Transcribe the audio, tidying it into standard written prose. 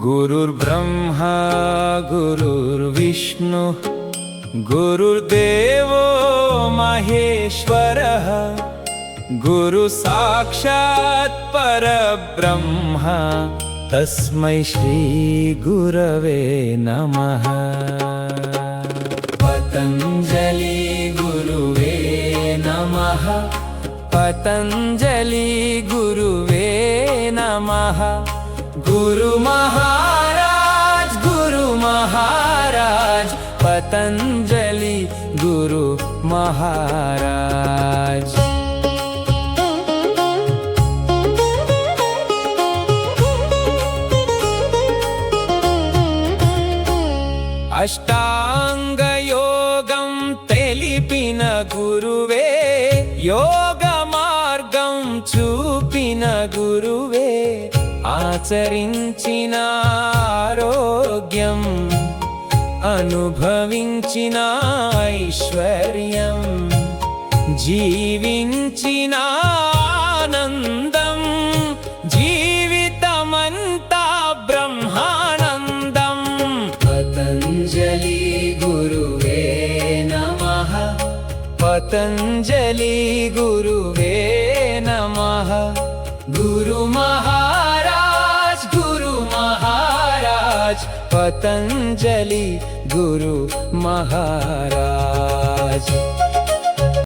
गुरुर्ब्रह्मा गुरुर्विष्णु गुरुर्देवो महेश्वरः गुरु साक्षात् परब्रह्म तस्मै श्री गुरवे नमः। पतंजलि गुरुवे नमः। पतंजलि गुरुवे नमः। गुरु महाराज पतंजलि गुरु महाराज। अष्टांग योगं तेलिपिन गुरुवे योग मार्गं चूपिन गुरुवे आचरिंచిన ఆరోగ్యం అనుభవించిన ఐశ్వర్యం జీవించిన ఆనందం జీవితమంతా బ్రహ్మానందం। పతంజలి గురువే నమః। పతంజలి గురువే నమః। गुरु महाराज पतंजलि गुरु महाराज।